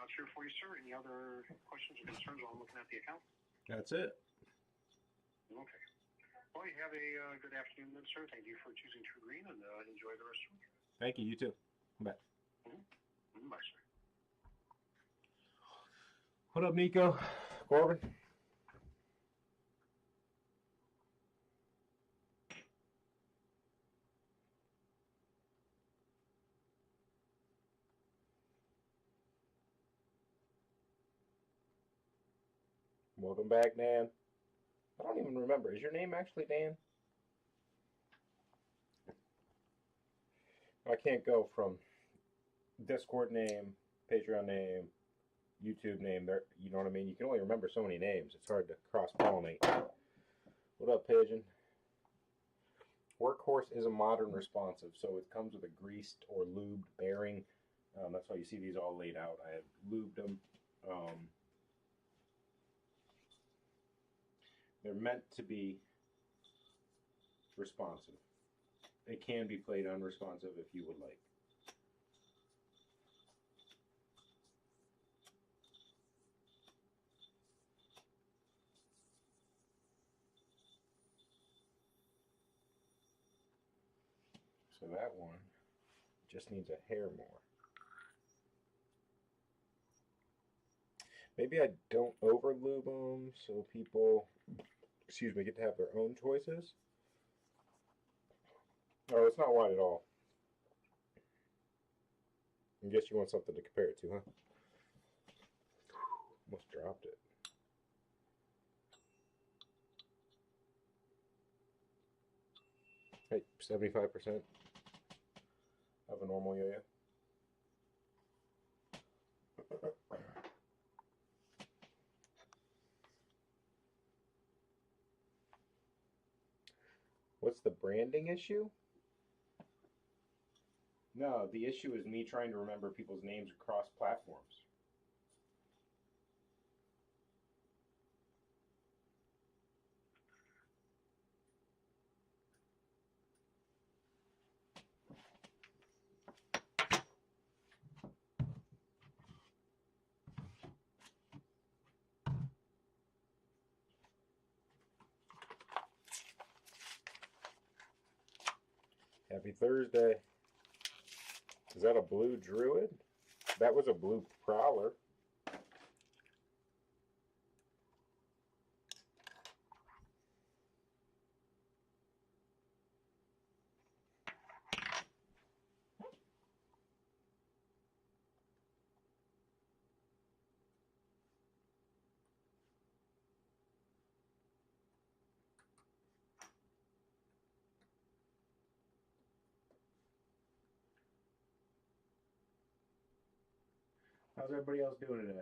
thoughts here for you, sir. Any other questions or concerns while I'm looking at the account? That's it. Okay. Well, you have a good afternoon then, sir. Thank you for choosing True Green, and enjoy the rest of your day. Thank you. You too. Bye. Bye, sir. What up, Nico? Corbin? Welcome back, Dan. I don't even remember. Is your name actually Dan? I can't go from Discord name, Patreon name, YouTube name. There, you know what I mean? You can only remember so many names. It's hard to cross-pollinate. What up, Pigeon? Workhorse is a modern responsive, so it comes with a greased or lubed bearing. That's why you see these all laid out. I have lubed them. They're meant to be responsive. They can be played unresponsive if you would like. So that one just needs a hair more. Maybe I don't over lube them so people, excuse me, get to have their own choices. Oh, it's not wide at all. I guess you want something to compare it to, huh? Almost dropped it. Hey, 75% of a normal yo-yo. What's the branding issue? No, the issue is me trying to remember people's names across platforms. Happy Thursday. Is that a blue druid? That was a blue prowler. How's everybody else doing today?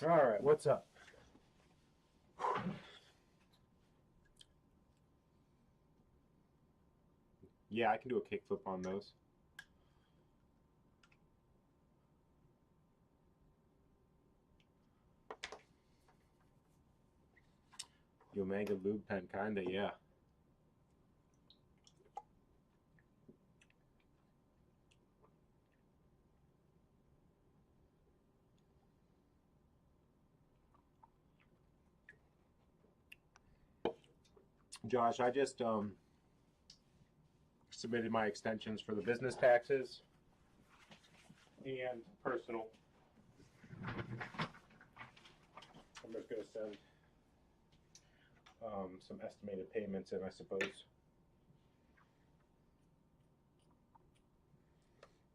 All right, what's up? Yeah, I can do a kickflip on those. The Omega lube pen, kinda, yeah. Josh, I just submitted my extensions for the business taxes and personal. I'm just going to send some estimated payments in, I suppose.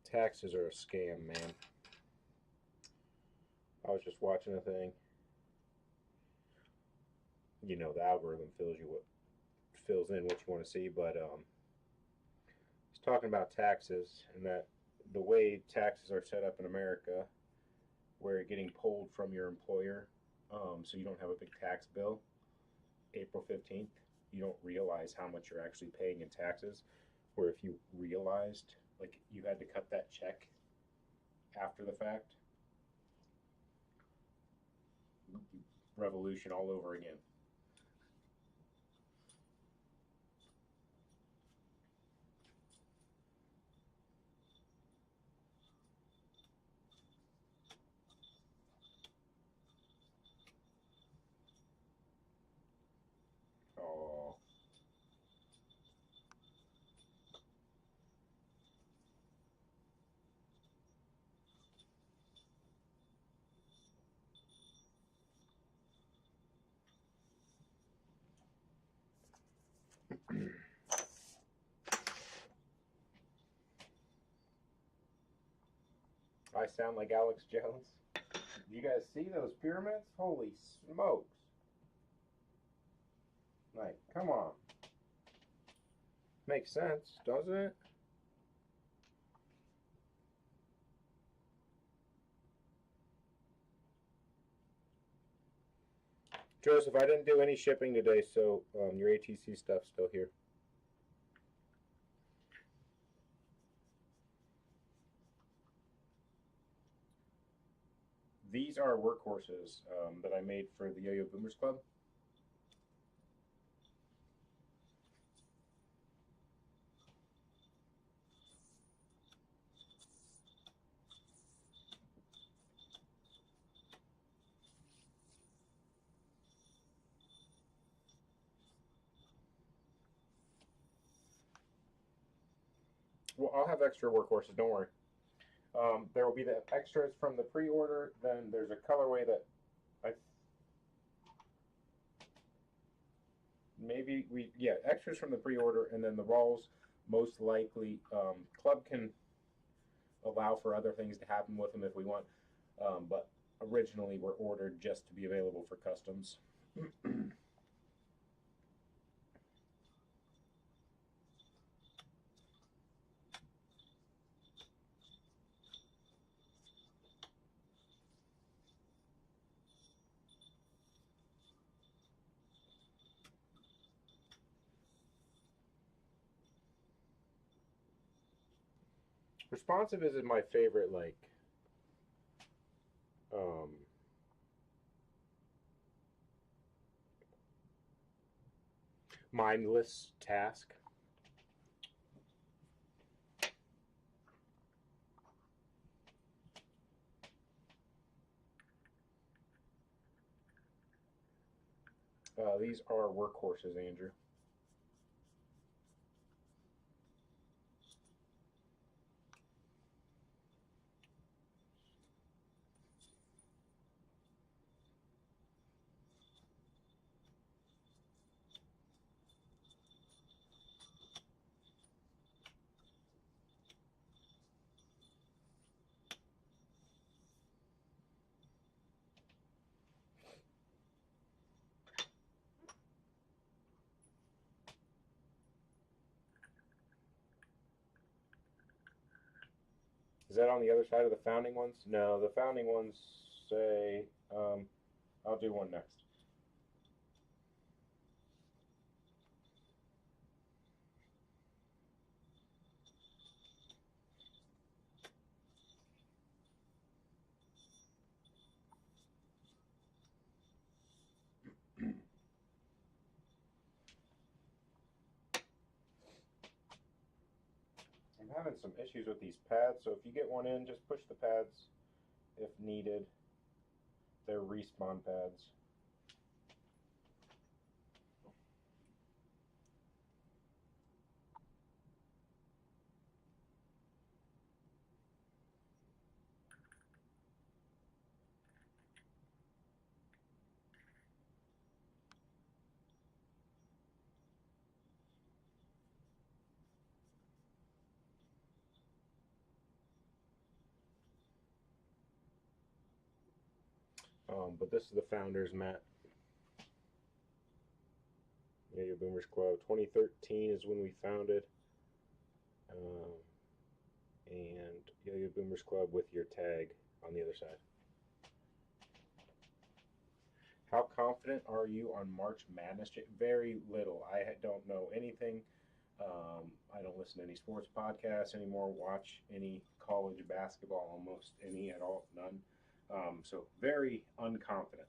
Taxes are a scam, man. I was just watching a thing. You know, the algorithm fills in what you want to see, but it's talking about taxes and that the way taxes are set up in America, where you're getting pulled from your employer, so you don't have a big tax bill. April 15th, you don't realize how much you're actually paying in taxes. Where if you realized, like, you had to cut that check after the fact, revolution all over again. Oh. I sound like Alex Jones. You guys see those pyramids? Holy smokes. Like, come on. Makes sense, doesn't it? Joseph, I didn't do any shipping today, so your ATC stuff's still here. These are workhorses that I made for the Yo-Yo Boomers Club. Well, I'll have extra workhorses, don't worry. There will be the extras from the pre-order, then there's a colorway that extras from the pre-order, and then the Rawls, most likely, Club can allow for other things to happen with them if we want, but originally were ordered just to be available for customs. Responsive is my favorite, like, mindless task. These are workhorses, Andrew. Is that on the other side of the founding ones? No, the founding ones say, I'll do one next. I'm having some issues with these pads, so if you get one in, just push the pads if needed. They're respawn pads. But this is the founders mat. Yo-Yo Boomers Club. 2013 is when we founded. And Yo-Yo Boomers Club with your tag on the other side. How confident are you on March Madness? Very little. I don't know anything. I don't listen to any sports podcasts anymore, watch any college basketball, almost any at all, none. So very unconfident.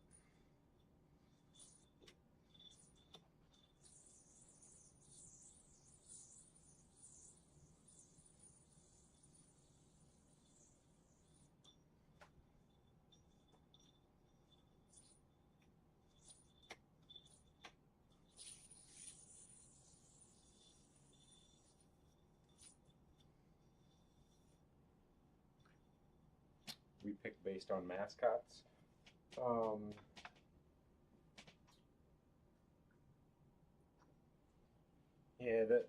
We picked based on mascots. Yeah, that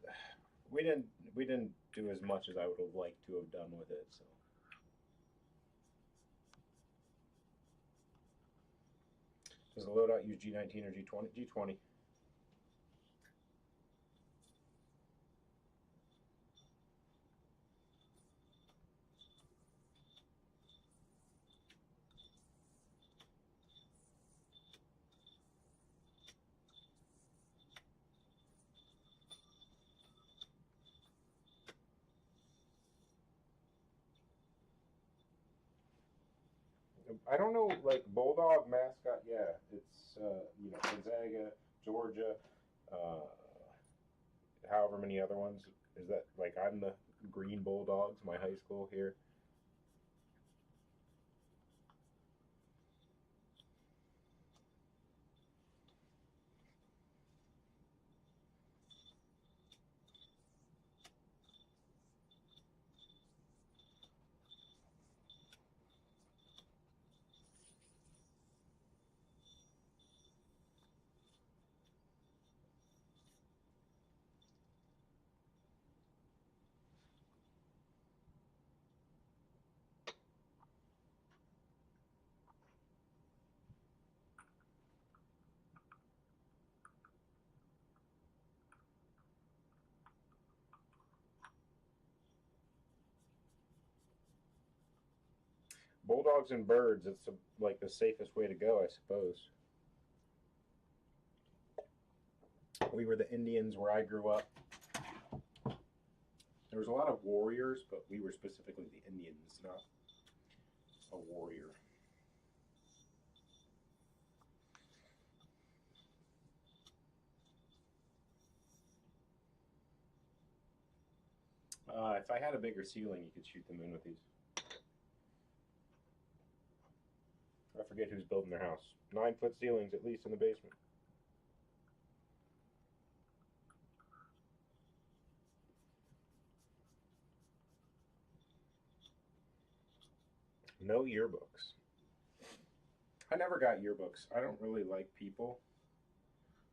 we didn't do as much as I would have liked to have done with it. So does the loadout use G19 or G20? G20. I don't know, like Bulldog mascot. Yeah, it's Gonzaga, Georgia, however many other ones. Is that like I'm the Green Bulldogs, my high school here? Bulldogs and birds. It's like the safest way to go, I suppose. We were the Indians where I grew up. There was a lot of warriors, but we were specifically the Indians, not a warrior. If I had a bigger ceiling, you could shoot the moon with these. I forget who's building their house. 9-foot ceilings, at least in the basement. No yearbooks. I never got yearbooks. I don't really like people,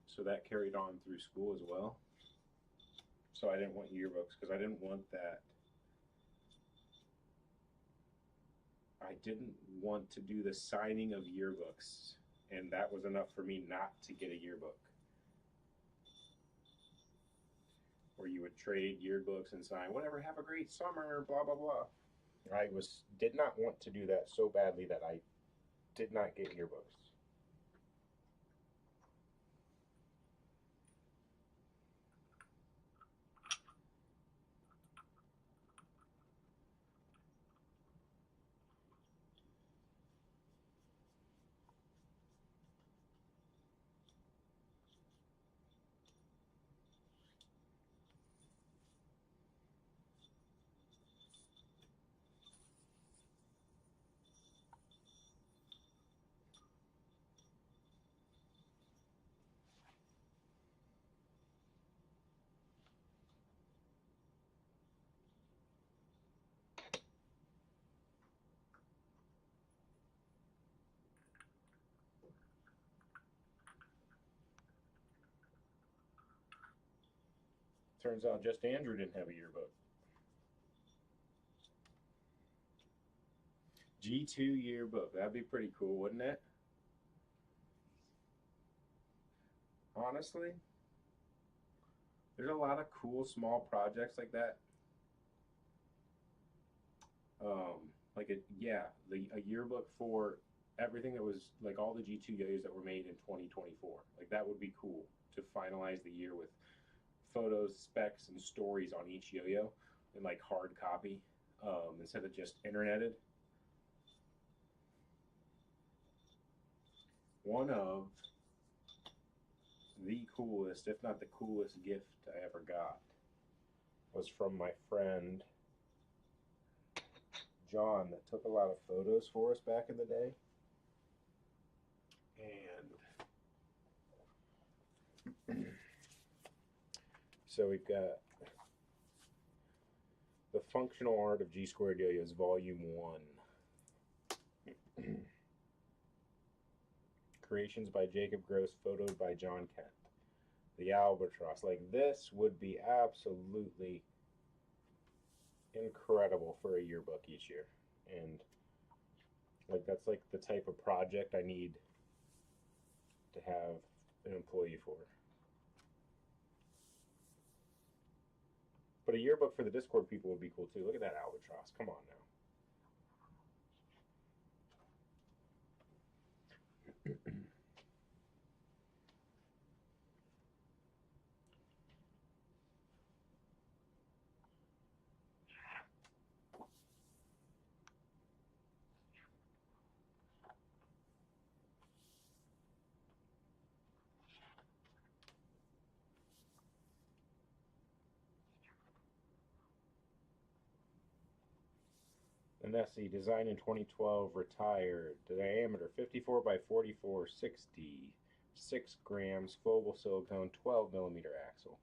so that carried on through school as well. So I didn't want yearbooks because I didn't want that. I didn't want to do the signing of yearbooks, and that was enough for me not to get a yearbook. Where you would trade yearbooks and sign, whatever, have a great summer, blah, blah, blah. I did not want to do that so badly that I did not get yearbooks. Turns out just Andrew didn't have a yearbook. G2 yearbook. That'd be pretty cool, wouldn't it? Honestly, there's a lot of cool small projects like that. A yearbook for everything that was like all the G2 yo-yos that were made in 2024. Like that would be cool to finalize the year with photos, specs, and stories on each yo-yo in like hard copy instead of just interneted. One of the coolest, if not the coolest gift I ever got was from my friend John that took a lot of photos for us back in the day. And so we've got The Functional Art of G2 Yo-Yos Volume 1. Creations by Jacob Gross, photoed by John Kent. The Albatross. Like this would be absolutely incredible for a yearbook each year. And like that's like the type of project I need to have an employee for. But a yearbook for the Discord people would be cool too. Look at that albatross. Come on now. The Nessie, designed in 2012, retired. Diameter 54 by 44, 60, 6 grams, flowable silicone, 12 millimeter axle.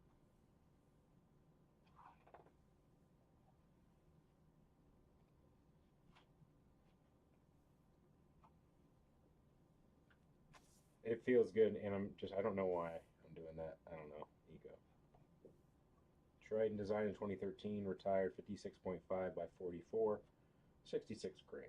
It feels good, and I don't know why I'm doing that. I don't know. Ego. Trident, designed in 2013, retired 56.5 by 44, 66 grams.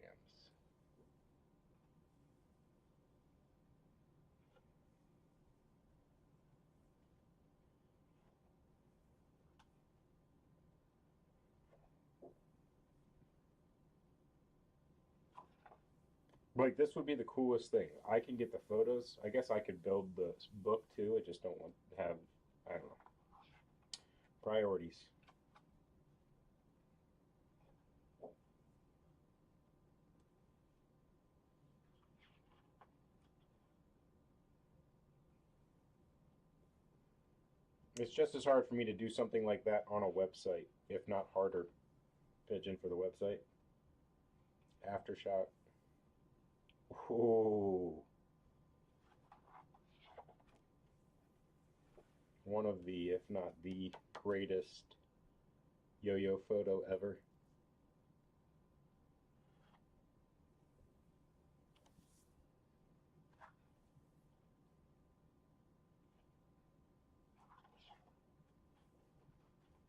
Like, this would be the coolest thing. I can get the photos. I guess I could build the book too. I just don't want to have, I don't know, priorities. It's just as hard for me to do something like that on a website, if not harder. Pigeon for the website. Aftershock. Ooh. One of the, if not the greatest yo-yo photo ever.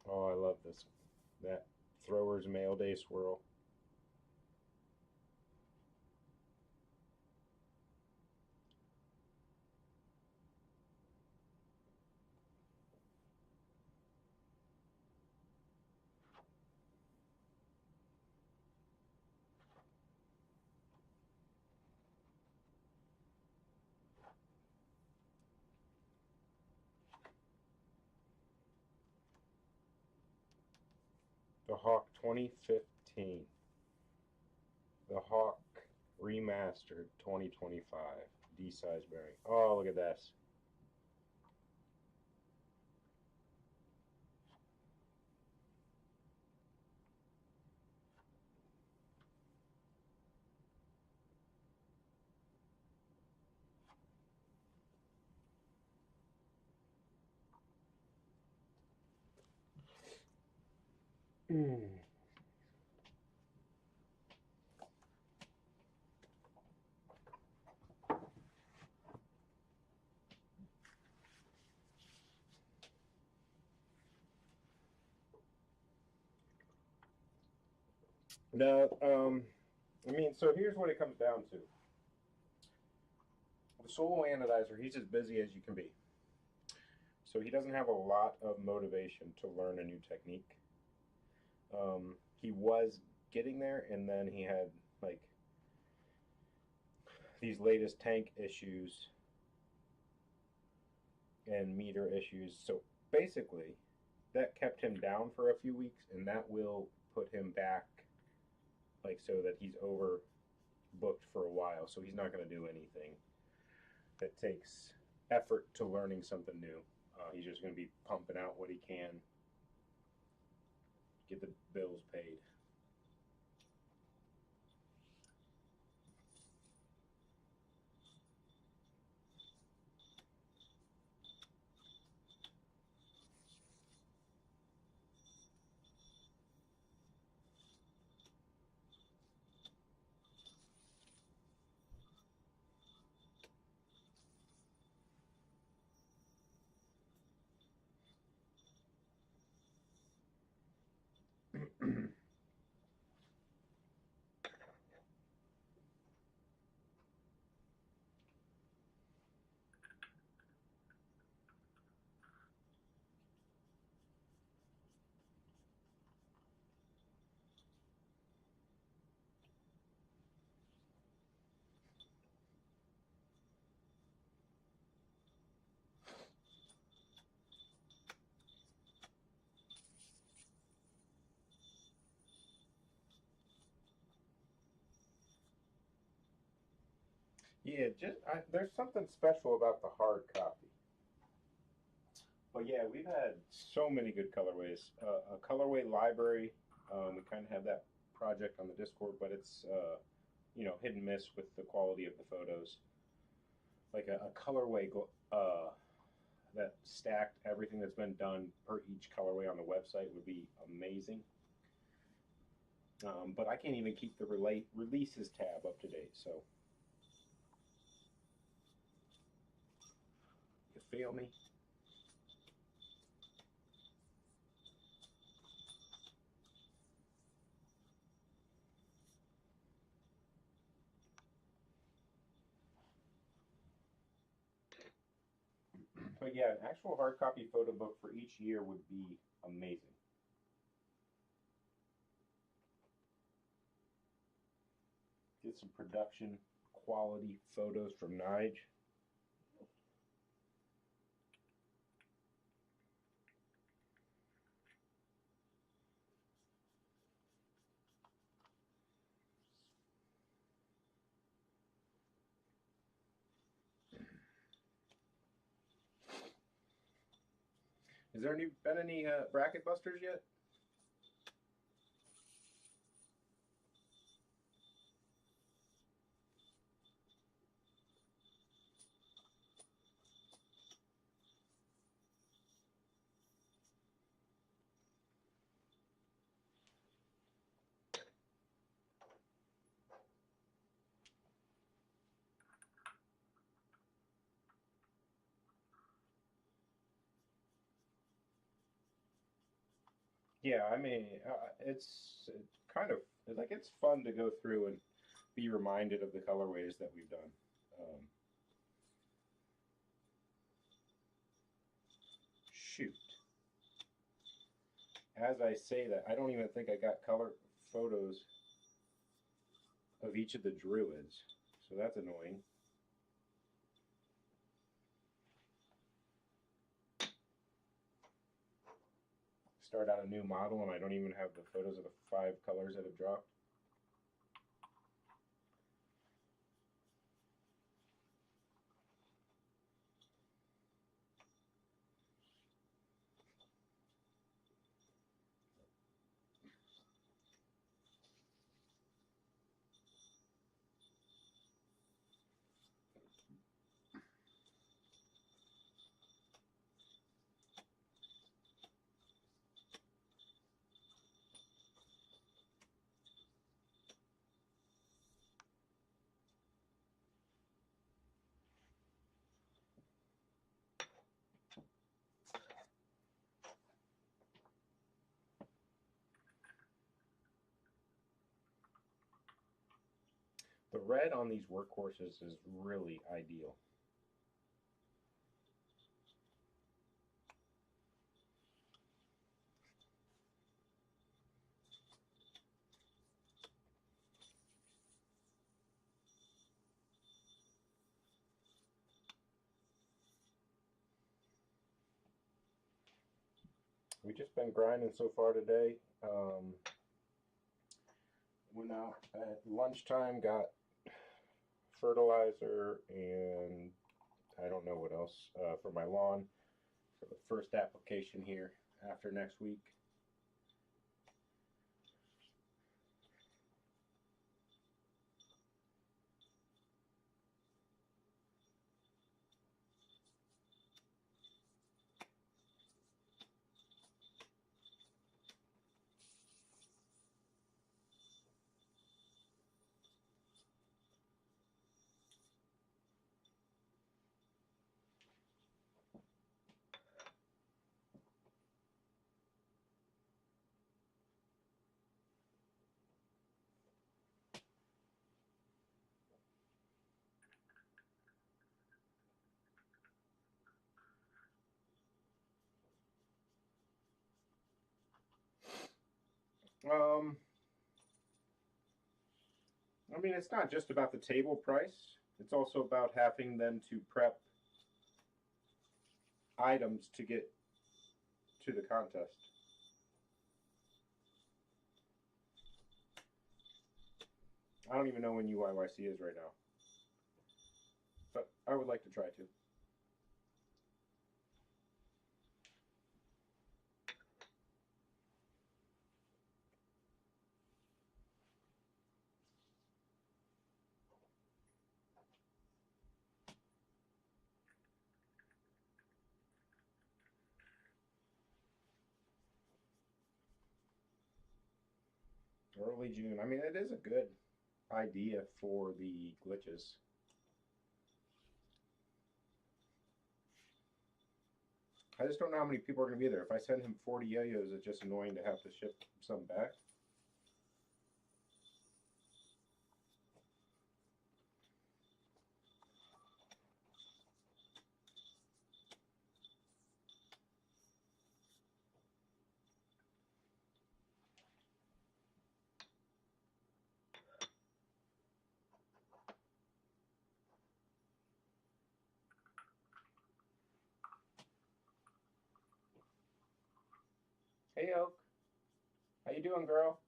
Oh, I love this. That Throwers Mail Day swirl. The Hawk 2015. The Hawk Remastered 2025. D-size bearing. Oh, look at this. Now, I mean, so here's what it comes down to. The solo anodizer, he's as busy as you can be. So he doesn't have a lot of motivation to learn a new technique. He was getting there, and then he had, like, these latest tank issues and meter issues. So basically, that kept him down for a few weeks, and that will put him back, like, so that he's overbooked for a while. So he's not going to do anything that takes effort to learning something new. He's just going to be pumping out what he can, get the bills paid. Yeah, there's something special about the hard copy. But yeah, we've had so many good colorways. A colorway library, we kind of have that project on the Discord, but it's hit and miss with the quality of the photos. Like a colorway that stacked everything that's been done per each colorway on the website would be amazing. But I can't even keep the releases tab up to date, so you feel me? But yeah, an actual hard copy photo book for each year would be amazing. Get some production quality photos from Nige. Has there been any bracket busters yet? Yeah, I mean, it's kind of like it's fun to go through and be reminded of the colorways that we've done. Shoot. As I say that, I don't even think I got color photos of each of the druids, so that's annoying. start out a new model and I don't even have the photos of the 5 colors that have dropped. The red on these workhorses is really ideal. We've just been grinding so far today. Went out at lunchtime, got fertilizer and I don't know what else for my lawn for the first application here after next week. I mean, it's not just about the table price. It's also about having them to prep items to get to the contest. I don't even know when UYYC is right now, but I would like to try to. Early June. I mean, it is a good idea for the glitches. I just don't know how many people are going to be there. If I send him 40 yo-yos, it's just annoying to have to ship some back. Hey, Oak. How you doing, girl?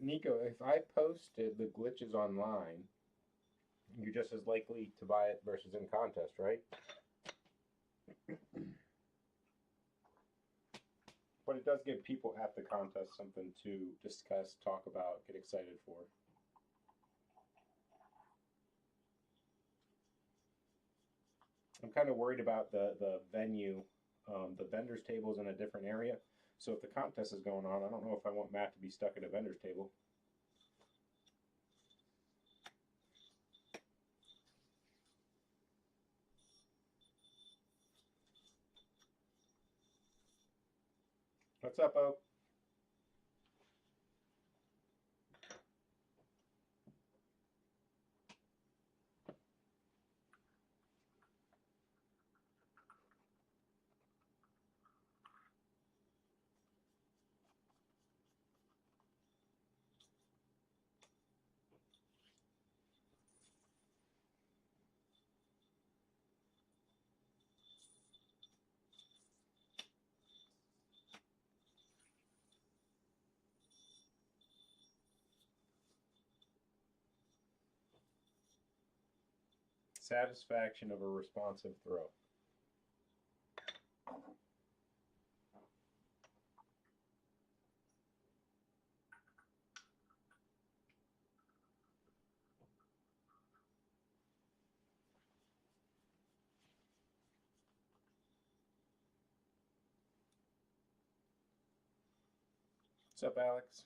Nico, if I posted the glitches online, you're just as likely to buy it versus in contest, right? But it does give people at the contest something to discuss, talk about, get excited for. I'm kind of worried about the venue. The vendor's table is in a different area. So if the contest is going on, I don't know if I want Matt to be stuck at a vendor's table. What's up, Oak? Satisfaction of a responsive throw. What's up, Alex?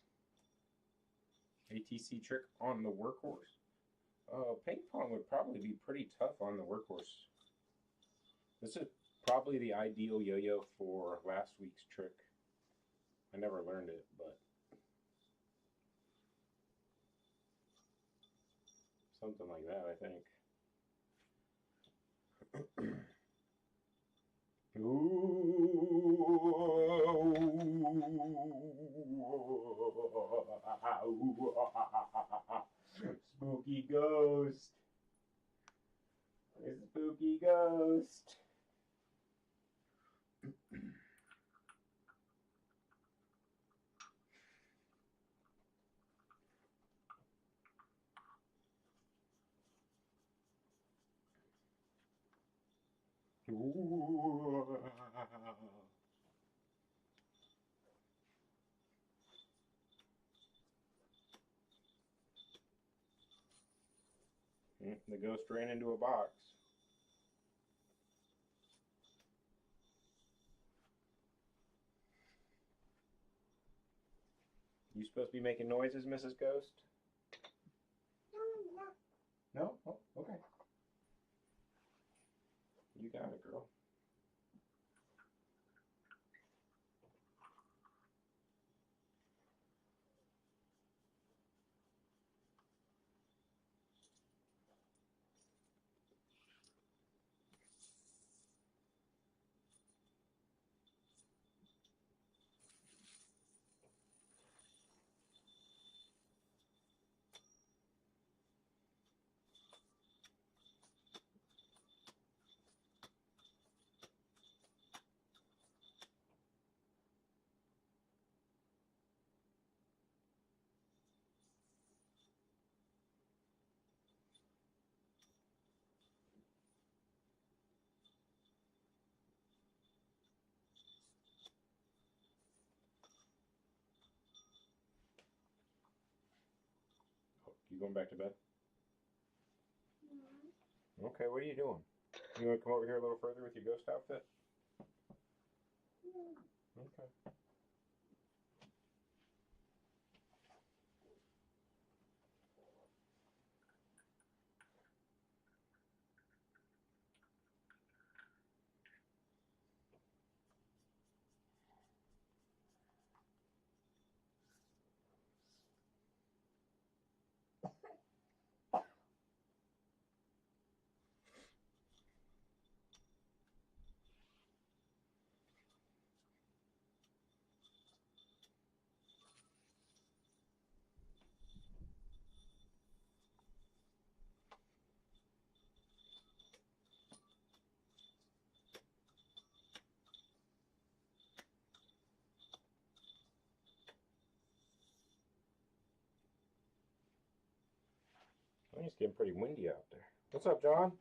ATC trick on the workhorse. Ping pong would probably be pretty tough on the workhorse. This is probably the ideal yo-yo for last week's trick. I never learned it, but something like that, I think. Spooky ghost. There's a spooky ghost. The ghost ran into a box. You supposed to be making noises, Mrs. Ghost? No? Oh, okay. You got it, girl. You going back to bed? Okay, what are you doing? You want to come over here a little further with your ghost outfit? Okay. It's getting pretty windy out there. What's up, John?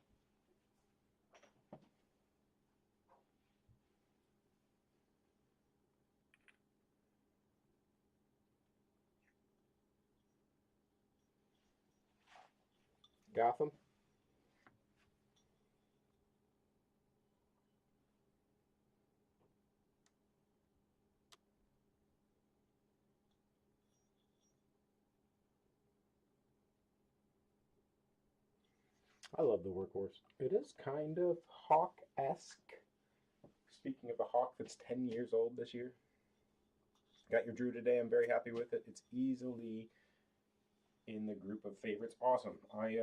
Gotham? I love the workhorse. It is kind of hawk-esque. Speaking of a hawk that's 10 years old this year. Got your Drew today. I'm very happy with it. It's easily in the group of favorites. Awesome. I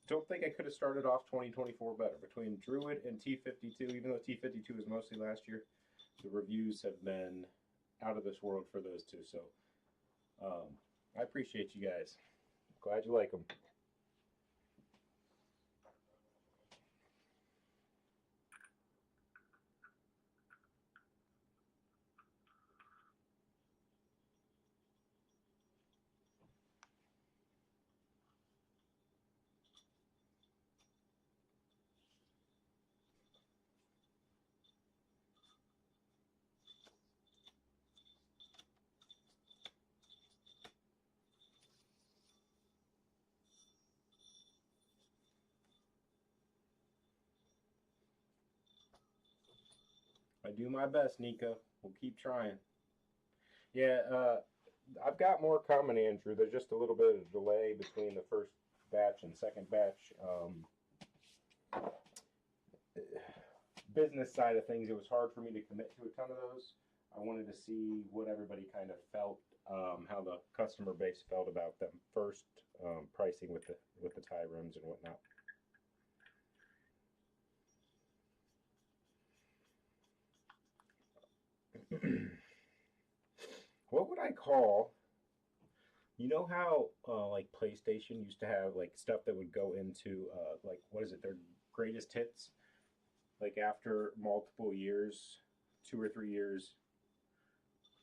don't think I could have started off 2024 better. Between Druid and T52, even though T52 was mostly last year, the reviews have been out of this world for those two. So I appreciate you guys. Glad you like them. I do my best, Nika. We'll keep trying. Yeah, I've got more coming, Andrew. There's just a little bit of delay between the first batch and second batch. Business side of things, it was hard for me to commit to a ton of those. I wanted to see what everybody kind of felt, how the customer base felt about them first, pricing with the tie rims and whatnot. What would I call? You know how like PlayStation used to have like stuff that would go into like what is it? Their greatest hits. Like after multiple years, 2 or 3 years,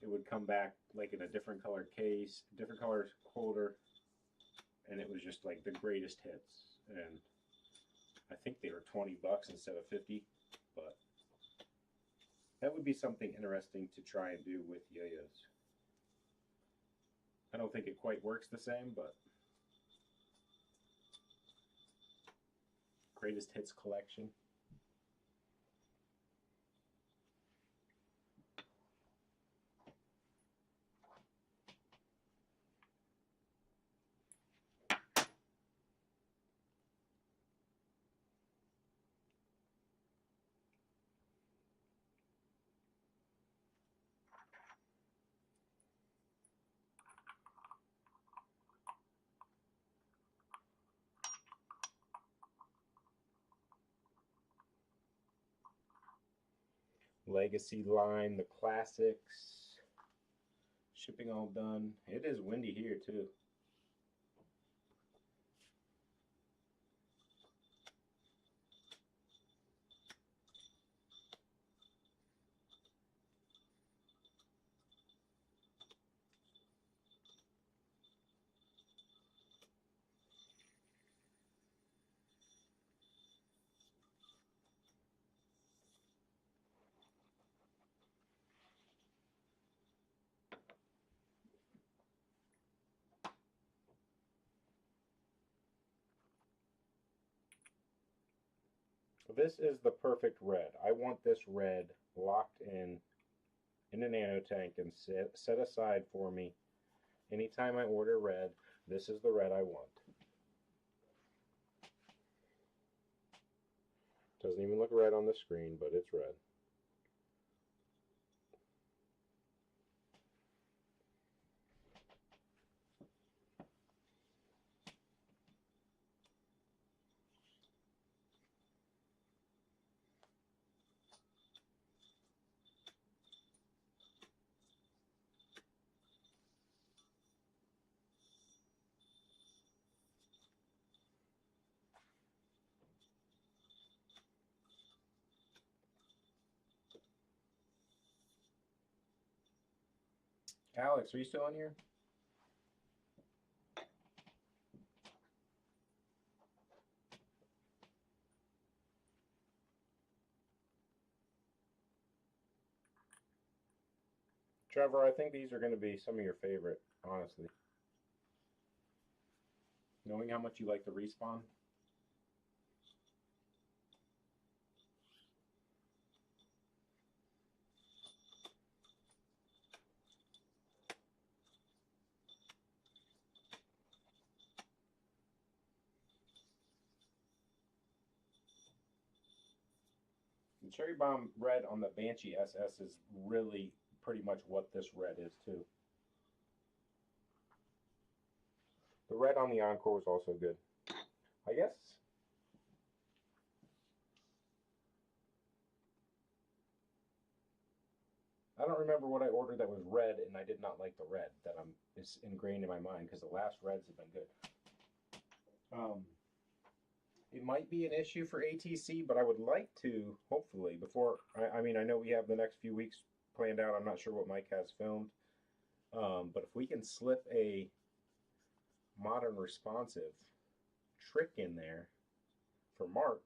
it would come back like in a different color case, different color holder, and it was just like the greatest hits. And I think they were $20 instead of 50, but that would be something interesting to try and do with yo-yos. I don't think it quite works the same, but greatest hits collection. Legacy line, the classics, shipping all done. It is windy here too. This is the perfect red. I want this red locked in a nano tank and set aside for me. Anytime I order red, this is the red I want. Doesn't even look red on the screen, but it's red. Alex, are you still in here? Trevor, I think these are going to be some of your favorite, honestly. Knowing how much you like the Respawn. The Cherry Bomb red on the Banshee SS is really pretty much what this red is too. The red on the Encore was also good. I guess I don't remember what I ordered that was red and I did not like the red that is ingrained in my mind because the last reds have been good. It might be an issue for ATC, but I would like to, hopefully, before, I mean, I know we have the next few weeks planned out. I'm not sure what Mike has filmed. But if we can slip a modern responsive trick in there for March,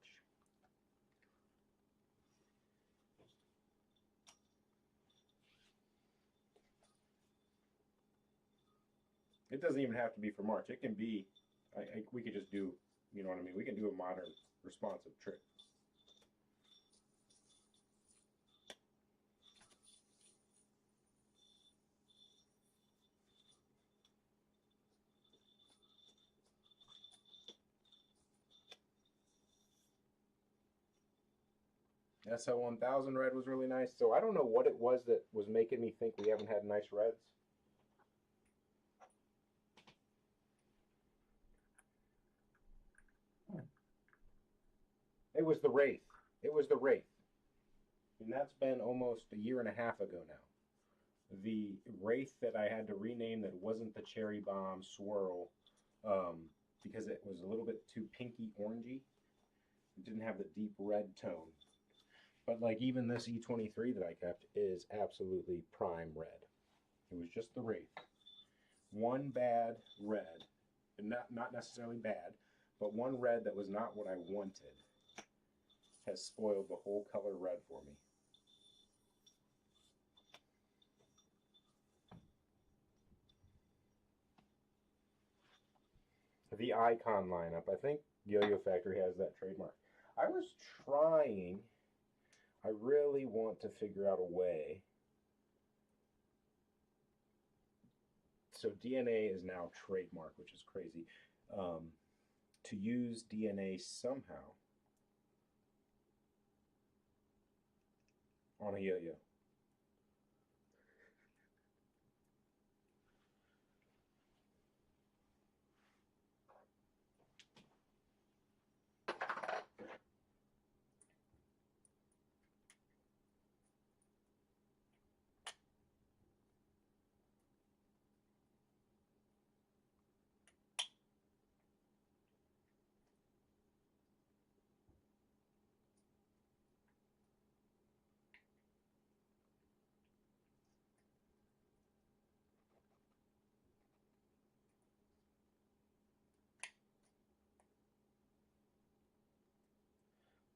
it doesn't even have to be for March. It can be, we could just do, you know what I mean? We can do a modern responsive trick. SL1000 red was really nice. So I don't know what it was that was making me think we haven't had nice reds. It was the Wraith. It was the Wraith. And that's been almost a year and a half ago now. The Wraith that I had to rename that wasn't the Cherry Bomb Swirl because it was a little bit too pinky orangey. It didn't have the deep red tone. But like even this E23 that I kept is absolutely prime red. It was just the Wraith. One bad red, not necessarily bad, but one red that was not what I wanted has spoiled the whole color red for me. The icon lineup. I think Yo-Yo Factory has that trademark. I was trying, I really want to figure out a way. So DNA is now trademark, which is crazy. To use DNA somehow on a yo-yo.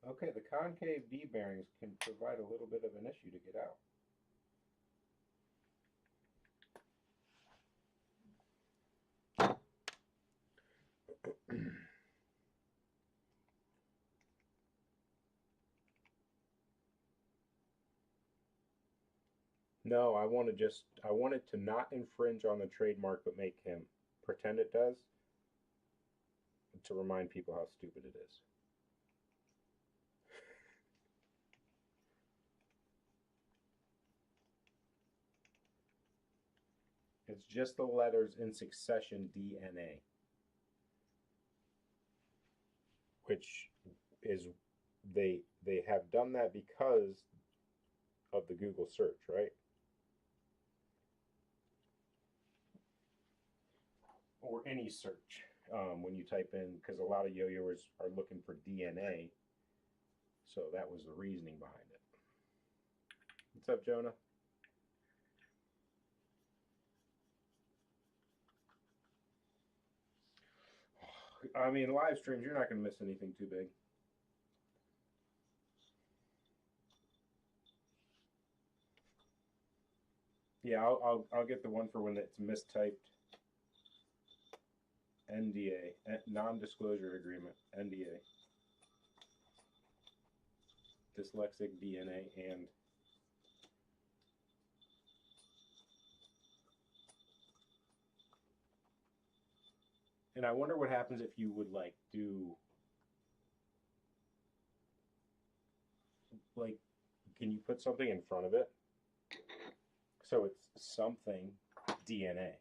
Okay, the concave D bearings can provide a little bit of an issue to get out. No, I wanted to not infringe on the trademark, but make him pretend it does to remind people how stupid it is. It's just the letters in succession DNA, which is they have done that because of the Google search, right? Or any search when you type in, because a lot of yo-yoers are looking for DNA, so that was the reasoning behind it. What's up, Jonah? I mean, live streams, you're not going to miss anything too big. Yeah, I'll get the one for when it's mistyped. NDA, non-disclosure agreement, NDA. Dyslexic DNA and I wonder what happens if you would like do like, can you put something in front of it so it's something DNA?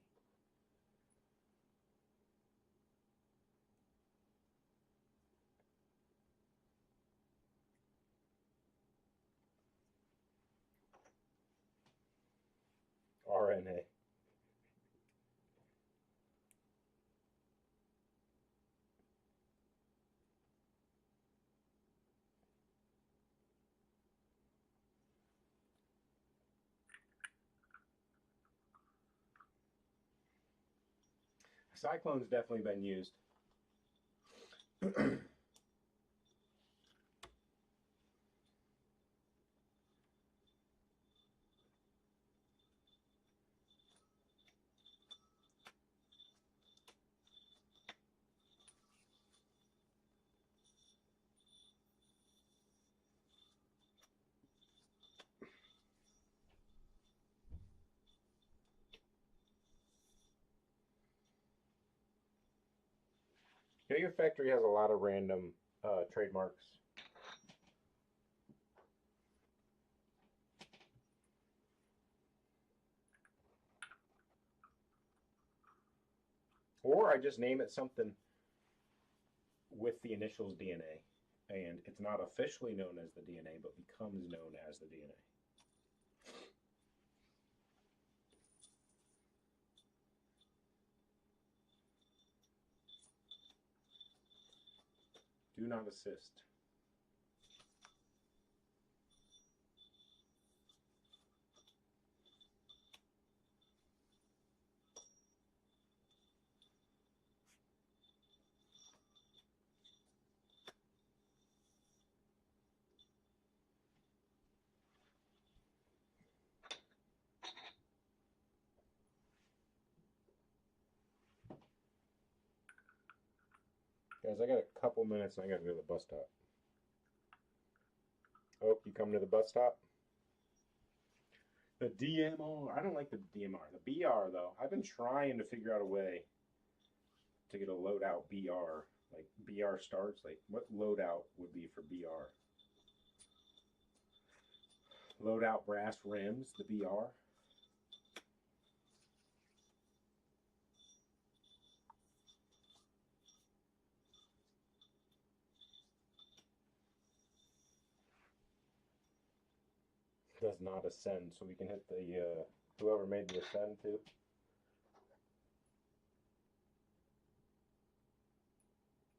RNA. Cyclone's definitely been used. Yo-Yo Factory has a lot of random trademarks. Or I just name it something with the initials DNA, and it's not officially known as the DNA, but becomes known as the DNA. Do not assist. Guys, I got a couple minutes and I gotta go to the bus stop. Oh, you coming to the bus stop? The DMR. I don't like the DMR. The BR, though. I've been trying to figure out a way to get a loadout BR. Like, BR starts. Like, what loadout would be for BR? Loadout brass rims, the BR. Does not ascend, so we can hit the whoever made the ascend too.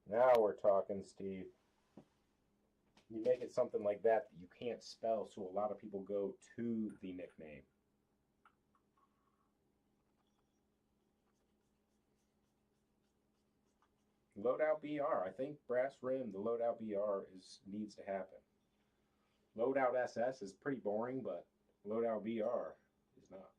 Now we're talking, Steve. You make it something like that that you can't spell, so a lot of people go to the nickname. Loadout BR. I think brass rim, the loadout BR needs to happen. Loadout SS is pretty boring, but loadout BR is not.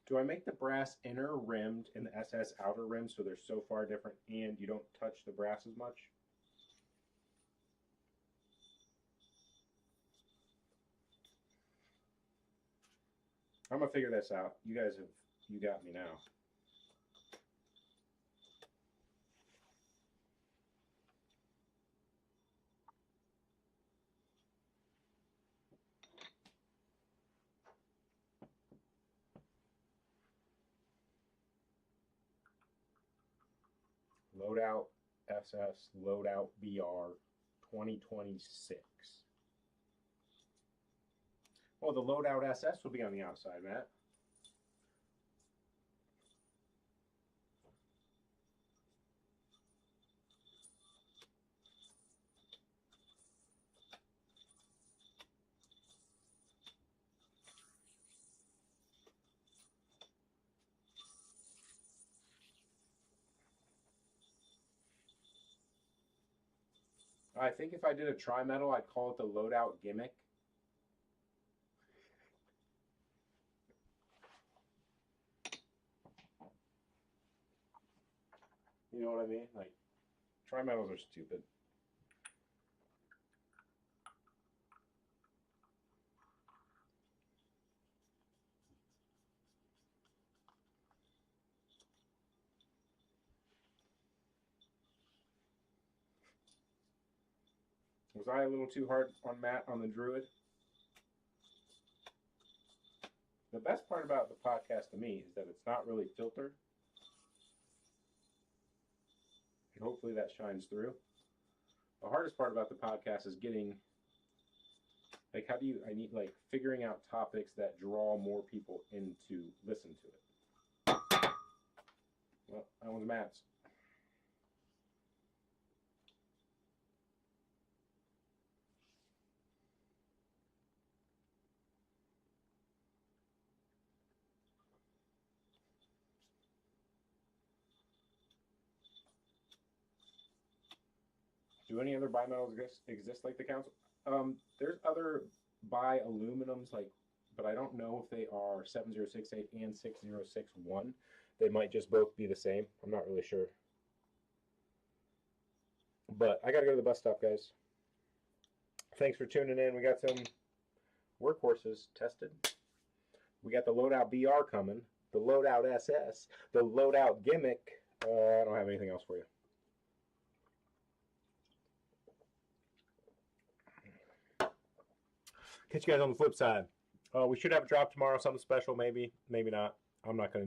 Do I make the brass inner rimmed and the SS outer rimmed so they're so far different and you don't touch the brass as much? I'm gonna figure this out. You got me now. Loadout SS, loadout BR 2026. Oh, the loadout SS will be on the outside, Matt. I think if I did a tri-metal, I'd call it the loadout gimmick. You know what I mean? Like, tri-metals are stupid. Was I a little too hard on Matt on the Druid? The best part about the podcast to me is that it's not really filtered. And hopefully that shines through. The hardest part about the podcast is getting, like, figuring out topics that draw more people in to listen to it. Well, that one's Matt's. Do any other bimetals exist like the council? There's other bi-aluminums, but I don't know if they are 7068 and 6061. They might just both be the same. I'm not really sure. But I got to go to the bus stop, guys. Thanks for tuning in. We got some workhorses tested. We got the loadout BR coming, the loadout SS, the loadout gimmick. I don't have anything else for you. Catch you guys on the flip side. We should have a drop tomorrow, something special, maybe, maybe not. I'm not going to